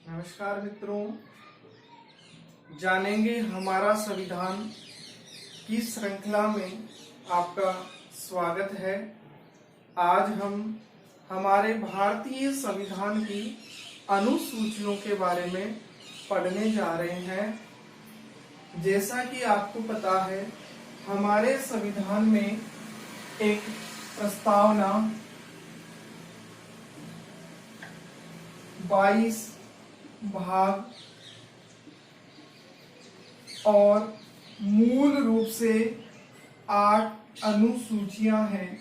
नमस्कार मित्रों, जानेंगे हमारा संविधान की श्रृंखला में आपका स्वागत है। आज हम हमारे भारतीय संविधान की अनुसूचियों के बारे में पढ़ने जा रहे हैं। जैसा कि आपको पता है, हमारे संविधान में एक प्रस्तावना 22 भाग और मूल रूप से 8 अनुसूचियां हैं।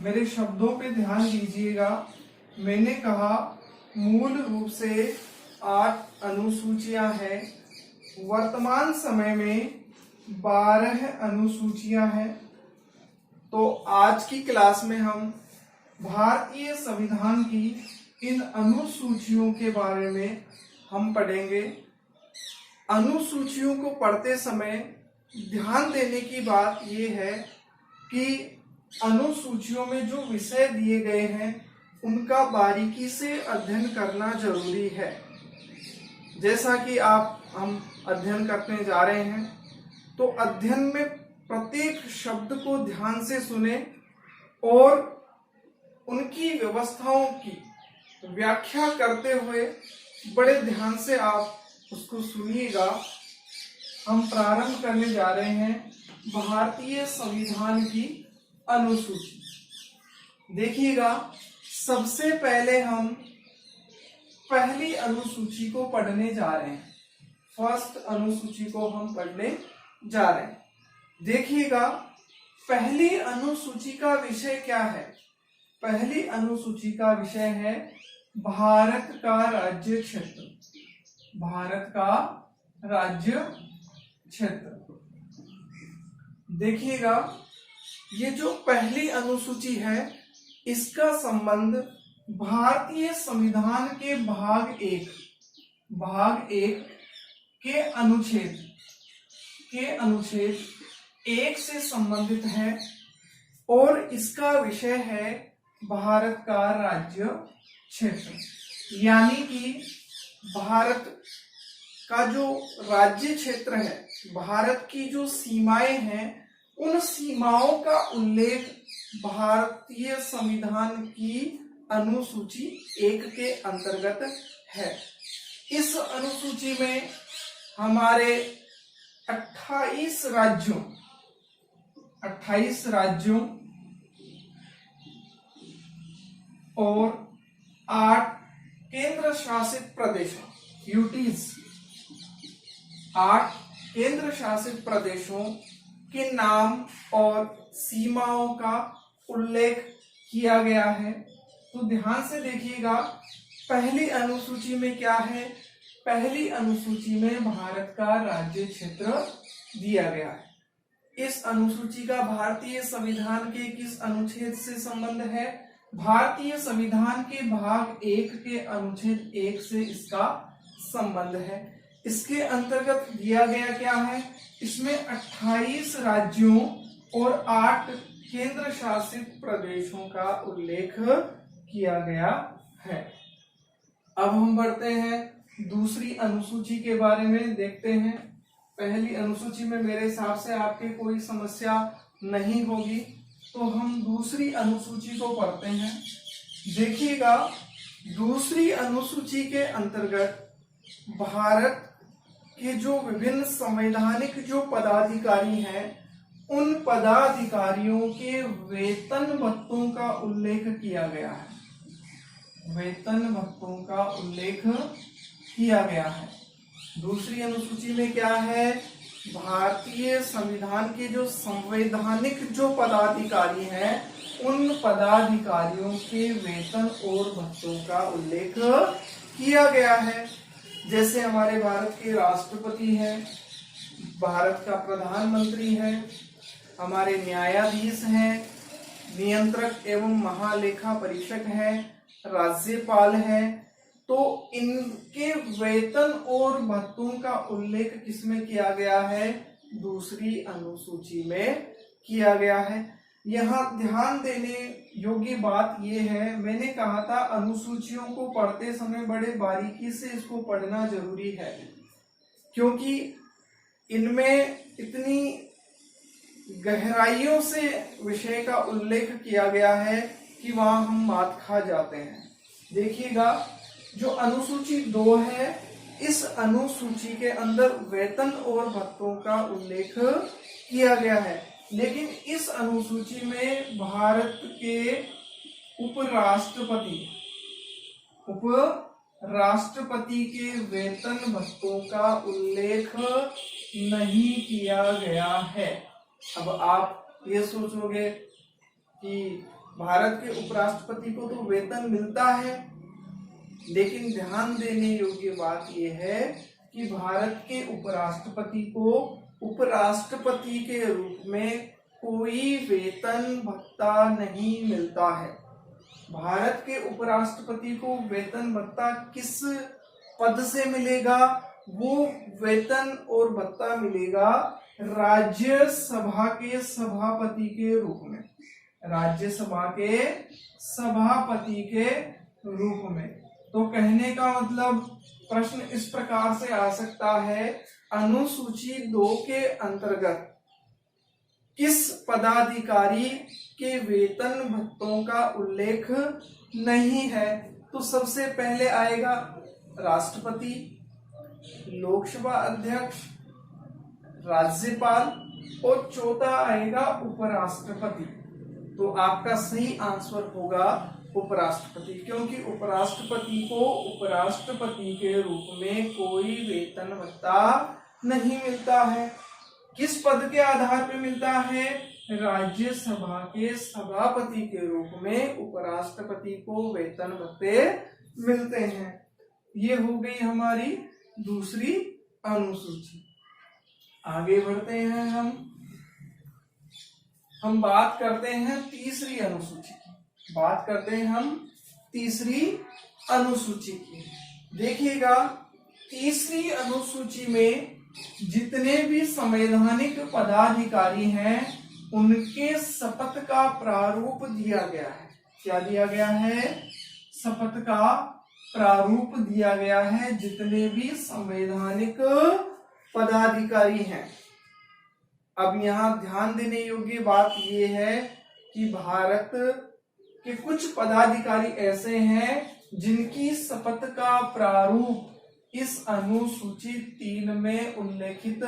मेरे शब्दों पे ध्यान दीजिएगा। मैंने कहा मूल रूप से 8 अनुसूचियां हैं। वर्तमान समय में 12 अनुसूचियां हैं। तो आज की क्लास में हम भारतीय संविधान की इन अनुसूचियों के बारे में हम पढ़ेंगे। अनुसूचियों को पढ़ते समय ध्यान देने की बात यह है कि अनुसूचियों में जो विषय दिए गए हैं उनका बारीकी से अध्ययन करना जरूरी है। जैसा कि हम अध्ययन करने जा रहे हैं, तो अध्ययन में प्रत्येक शब्द को ध्यान से सुने और उनकी व्यवस्थाओं की व्याख्या करते हुए बड़े ध्यान से आप उसको सुनिएगा। हम प्रारंभ करने जा रहे हैं भारतीय संविधान की अनुसूची। देखिएगा, सबसे पहले हम पहली अनुसूची को पढ़ने जा रहे हैं। फर्स्ट अनुसूची को हम पढ़ने जा रहे हैं। देखिएगा, पहली अनुसूची का विषय क्या है? पहली अनुसूची का विषय है भारत का राज्य क्षेत्र। भारत का राज्य क्षेत्र। देखिएगा, ये जो पहली अनुसूची है, इसका संबंध भारतीय संविधान के भाग 1 के अनुच्छेद 1 से संबंधित है और इसका विषय है भारत का राज्य क्षेत्र। यानी कि भारत का जो राज्य क्षेत्र है, भारत की जो सीमाएं हैं, उन सीमाओं का उल्लेख भारतीय संविधान की अनुसूची 1 के अंतर्गत है। इस अनुसूची में हमारे 28 राज्यों और 8 केंद्र शासित प्रदेशों यूटीज 8 केंद्र शासित प्रदेशों के नाम और सीमाओं का उल्लेख किया गया है। तो ध्यान से देखिएगा, पहली अनुसूची में क्या है? पहली अनुसूची में भारत का राज्य क्षेत्र दिया गया है। इस अनुसूची का भारतीय संविधान के किस अनुच्छेद से संबंध है? भारतीय संविधान के भाग 1 के अनुच्छेद 1 से इसका संबंध है। इसके अंतर्गत दिया गया क्या है? इसमें 28 राज्यों और 8 केंद्र शासित प्रदेशों का उल्लेख किया गया है। अब हम बढ़ते हैं दूसरी अनुसूची के बारे में देखते हैं। पहली अनुसूची में मेरे हिसाब से आपके कोई समस्या नहीं होगी, तो हम दूसरी अनुसूची को पढ़ते हैं। देखिएगा, दूसरी अनुसूची के अंतर्गत भारत के जो विभिन्न संवैधानिक जो पदाधिकारी हैं, उन पदाधिकारियों के वेतन भत्तों का उल्लेख किया गया है। वेतन भत्तों का उल्लेख किया गया है। दूसरी अनुसूची में क्या है? भारतीय संविधान के जो संवैधानिक जो पदाधिकारी हैं, उन पदाधिकारियों के वेतन और भत्तों का उल्लेख किया गया है। जैसे हमारे भारत के राष्ट्रपति हैं, भारत का प्रधानमंत्री है, हमारे न्यायाधीश हैं, नियंत्रक एवं महालेखा परीक्षक है, राज्यपाल है। तो इनके वेतन और भत्तों का उल्लेख किसमें किया गया है? दूसरी अनुसूची में किया गया है। यहाँ ध्यान देने योग्य बात यह है, मैंने कहा था अनुसूचियों को पढ़ते समय बड़े बारीकी से इसको पढ़ना जरूरी है, क्योंकि इनमें इतनी गहराइयों से विषय का उल्लेख किया गया है कि वहां हम मात खा जाते हैं। देखिएगा, जो अनुसूची 2 है, इस अनुसूची के अंदर वेतन और भत्तों का उल्लेख किया गया है, लेकिन इस अनुसूची में भारत के उपराष्ट्रपति के वेतन भत्तों का उल्लेख नहीं किया गया है। अब आप ये सोचोगे कि भारत के उपराष्ट्रपति को तो वेतन मिलता है, लेकिन ध्यान देने योग्य बात यह है कि भारत के उपराष्ट्रपति को उपराष्ट्रपति के रूप में कोई वेतन भत्ता नहीं मिलता है। भारत के उपराष्ट्रपति को वेतन भत्ता किस पद से मिलेगा? वो वेतन और भत्ता मिलेगा राज्यसभा के सभापति के रूप में, राज्यसभा के सभापति के रूप में। तो कहने का मतलब प्रश्न इस प्रकार से आ सकता है, अनुसूची 2 के अंतर्गत किस पदाधिकारी के वेतन भत्तों का उल्लेख नहीं है? तो सबसे पहले आएगा राष्ट्रपति, लोकसभा अध्यक्ष, राज्यपाल और चौथा आएगा उपराष्ट्रपति। तो आपका सही आंसर होगा उपराष्ट्रपति, क्योंकि उपराष्ट्रपति को उपराष्ट्रपति के रूप में कोई वेतन भत्ता नहीं मिलता है। किस पद के आधार पर मिलता है? राज्यसभा के सभापति के रूप में उपराष्ट्रपति को वेतन भत्ते मिलते हैं। ये हो गई हमारी दूसरी अनुसूची। आगे बढ़ते हैं, हम बात करते हैं तीसरी अनुसूची की। बात करते हैं हम तीसरी अनुसूची की। देखिएगा, तीसरी अनुसूची में जितने भी संवैधानिक पदाधिकारी हैं उनके शपथ का प्रारूप दिया गया है। क्या दिया गया है? शपथ का प्रारूप दिया गया है, जितने भी संवैधानिक पदाधिकारी हैं। अब यहाँ ध्यान देने योग्य बात यह है कि भारत के कुछ पदाधिकारी ऐसे हैं जिनकी शपथ का प्रारूप इस अनुसूची 3 में उल्लेखित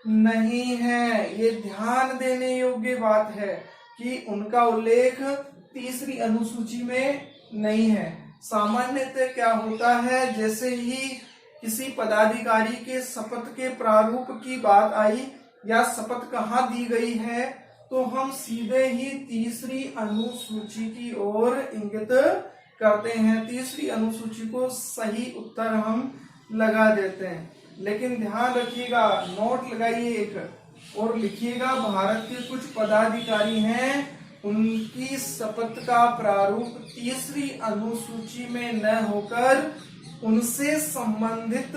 नहीं है। ये ध्यान देने योग्य बात है कि उनका उल्लेख तीसरी अनुसूची में नहीं है। सामान्यतः क्या होता है, जैसे ही किसी पदाधिकारी के शपथ के प्रारूप की बात आई या शपथ कहाँ दी गई है, तो हम सीधे ही तीसरी अनुसूची की ओर इंगित करते हैं। तीसरी अनुसूची को सही उत्तर हम लगा देते हैं। लेकिन ध्यान रखिएगा, नोट लगाइए एक और लिखिएगा, भारत के कुछ पदाधिकारी हैं उनकी शपथ का प्रारूप तीसरी अनुसूची में न होकर उनसे संबंधित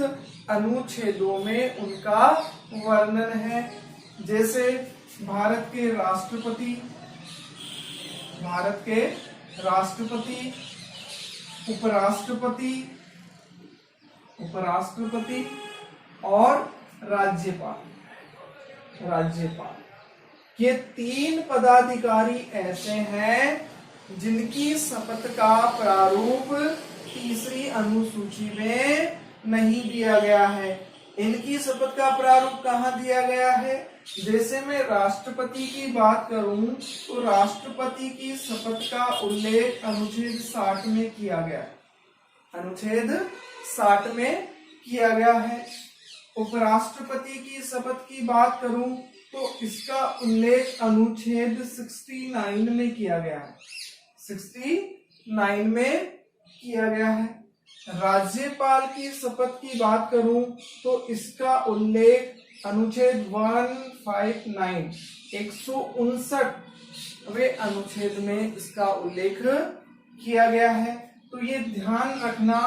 अनुच्छेदों में उनका वर्णन है। जैसे भारत के राष्ट्रपति, उपराष्ट्रपति और राज्यपाल ये 3 पदाधिकारी ऐसे हैं जिनकी शपथ का प्रारूप तीसरी अनुसूची में नहीं दिया गया है। इनकी शपथ का प्रारूप कहाँ दिया गया है? जैसे मैं राष्ट्रपति की बात करूं तो राष्ट्रपति की शपथ का उल्लेख अनुच्छेद 60 में किया गया है। अनुच्छेद 60 में किया गया है। उपराष्ट्रपति की शपथ की बात करूं तो इसका उल्लेख अनुच्छेद 69 में किया गया है। 69 में किया गया है। राज्यपाल की शपथ की बात करूं तो इसका उल्लेख अनुच्छेद 159 159वें अनुच्छेद में इसका उल्लेख किया गया है। तो ये ध्यान रखना,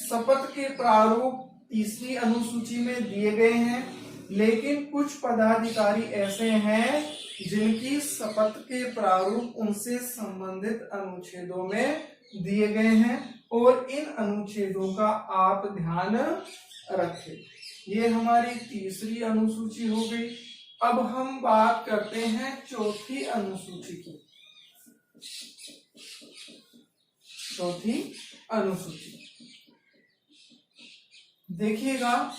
शपथ के प्रारूप तीसरी अनुसूची में दिए गए हैं, लेकिन कुछ पदाधिकारी ऐसे हैं जिनकी शपथ के प्रारूप उनसे संबंधित अनुच्छेदों में दिए गए हैं और इन अनुच्छेदों का आप ध्यान रखें। ये हमारी तीसरी अनुसूची हो गई। अब हम बात करते हैं चौथी अनुसूची की। चौथी अनुसूची देखिएगा,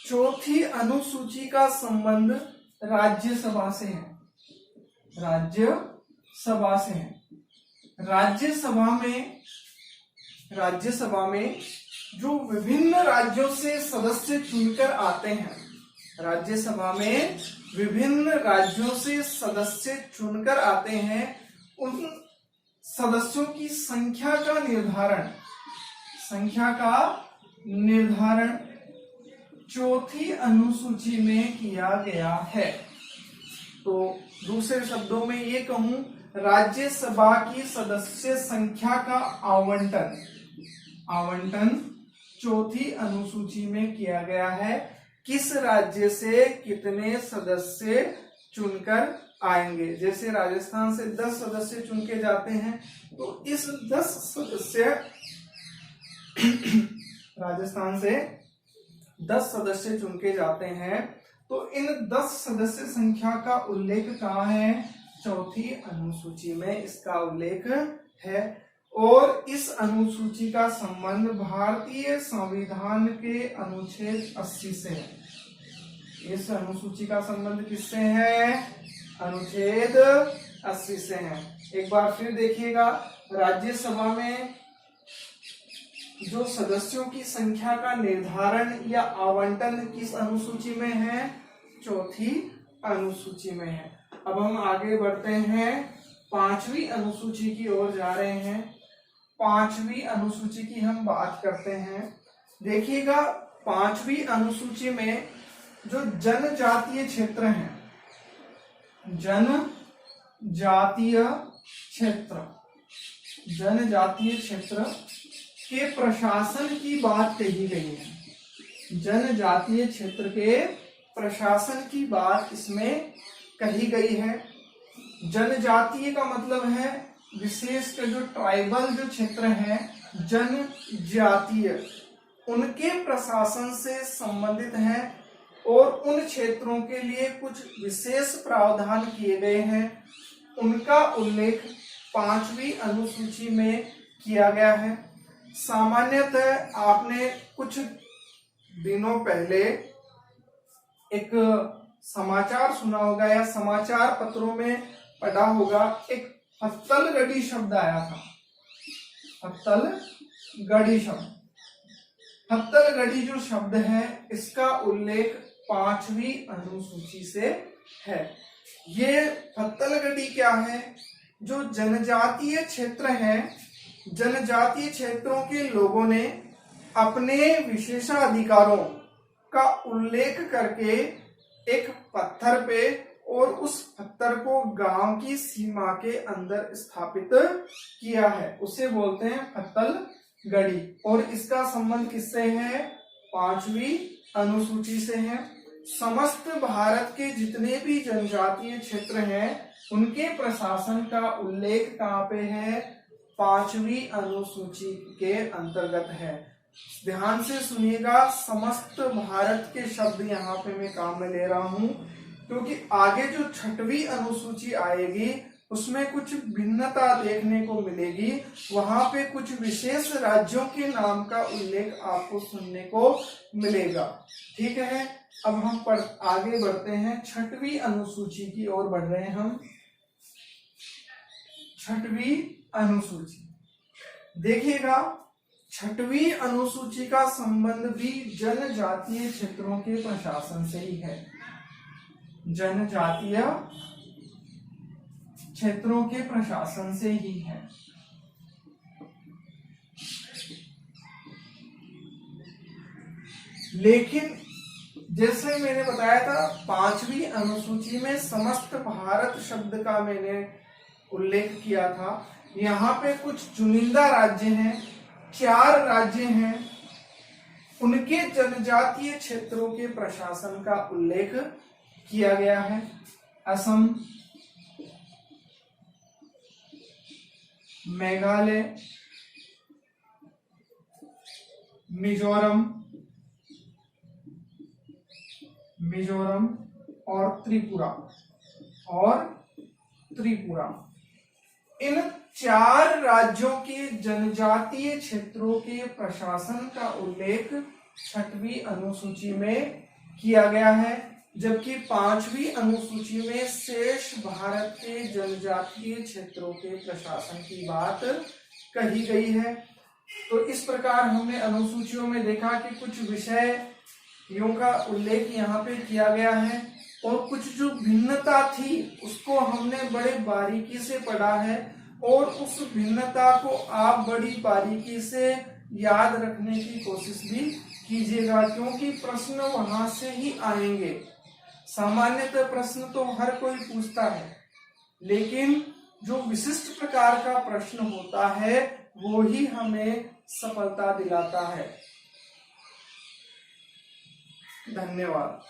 चौथी अनुसूची का संबंध राज्यसभा से है। राज्यसभा से है। राज्यसभा में जो विभिन्न राज्यों से सदस्य चुनकर आते हैं, राज्यसभा में विभिन्न राज्यों से सदस्य चुनकर आते हैं, उन सदस्यों की संख्या का निर्धारण चौथी अनुसूची में किया गया है। तो दूसरे शब्दों में ये कहूं, राज्यसभा की सदस्य संख्या का आवंटन चौथी अनुसूची में किया गया है। किस राज्य से कितने सदस्य चुनकर आएंगे। जैसे राजस्थान से 10 सदस्य चुन के जाते हैं, तो इस 10 सदस्य राजस्थान से 10 सदस्य चुन के जाते हैं, तो इन 10 सदस्य संख्या का उल्लेख कहाँ है? चौथी अनुसूची में इसका उल्लेख है। और इस अनुसूची का संबंध भारतीय संविधान के अनुच्छेद 80 से है। इस अनुसूची का संबंध किससे है? अनुच्छेद 80 से है। एक बार फिर देखिएगा, राज्यसभा में जो सदस्यों की संख्या का निर्धारण या आवंटन किस अनुसूची में है? चौथी अनुसूची में है। अब हम आगे बढ़ते हैं, 5वीं अनुसूची की ओर जा रहे हैं। 5वीं अनुसूची की हम बात करते हैं। देखिएगा, 5वीं अनुसूची में जो जनजातीय क्षेत्र हैं, जनजातीय क्षेत्र के प्रशासन की बात कही गई है। जनजातीय क्षेत्र के प्रशासन की बात इसमें कही गई है। जनजातीय का मतलब है विशेषकर जो ट्राइबल जो क्षेत्र है, जनजातीय, उनके प्रशासन से संबंधित है और उन क्षेत्रों के लिए कुछ विशेष प्रावधान किए गए हैं। उनका उल्लेख 5वीं अनुसूची में किया गया है। सामान्यतः आपने कुछ दिनों पहले एक समाचार सुना होगा या समाचार पत्रों में पढ़ा होगा, एक हत्तलगढ़ी शब्द आया था। हत्तलगढ़ी शब्द, हत्तलगढ़ी जो शब्द है, इसका उल्लेख 5वीं अनुसूची से है। ये हत्तलगढ़ी क्या है? जो जनजातीय क्षेत्र है, जनजातीय क्षेत्रों के लोगों ने अपने विशेषाधिकारों का उल्लेख करके एक पत्थर पे और उस पत्थर को गांव की सीमा के अंदर स्थापित किया है, उसे बोलते हैं हत्तलगढ़ी। और इसका संबंध किससे है? 5वीं अनुसूची से है। समस्त भारत के जितने भी जनजातीय क्षेत्र हैं, उनके प्रशासन का उल्लेख कहाँ पे है? 5वीं अनुसूची के अंतर्गत है। ध्यान से सुनिएगा, समस्त भारत के शब्द यहाँ पे मैं काम में ले रहा हूं, क्योंकि आगे जो 6वीं अनुसूची आएगी उसमें कुछ भिन्नता देखने को मिलेगी। वहां पे कुछ विशेष राज्यों के नाम का उल्लेख आपको सुनने को मिलेगा। ठीक है, अब हम आगे बढ़ते हैं, 6वीं अनुसूची की ओर बढ़ रहे हैं हम। 6वीं अनुसूची देखिएगा, 6वीं अनुसूची का संबंध भी जनजातीय क्षेत्रों के प्रशासन से ही है। जनजातीय क्षेत्रों के प्रशासन से ही है। लेकिन जैसे मैंने बताया था, 5वीं अनुसूची में समस्त भारत शब्द का मैंने उल्लेख किया था। यहाँ पे कुछ चुनिंदा राज्य हैं, 4 राज्य हैं उनके जनजातीय क्षेत्रों के प्रशासन का उल्लेख किया गया है। असम, मेघालय, मिजोरम और त्रिपुरा। इन 4 राज्यों के जनजातीय क्षेत्रों के प्रशासन का उल्लेख 6वीं अनुसूची में किया गया है, जबकि 5वीं अनुसूची में शेष भारत के जनजातीय क्षेत्रों के प्रशासन की बात कही गई है। तो इस प्रकार हमने अनुसूचियों में देखा कि कुछ विषयों का उल्लेख यहाँ पे किया गया है और कुछ जो भिन्नता थी उसको हमने बड़े बारीकी से पढ़ा है, और उस भिन्नता को आप बड़ी बारीकी से याद रखने की कोशिश भी कीजिएगा, क्योंकि प्रश्न वहां से ही आएंगे। सामान्यतः प्रश्न तो हर कोई पूछता है, लेकिन जो विशिष्ट प्रकार का प्रश्न होता है वो ही हमें सफलता दिलाता है। धन्यवाद।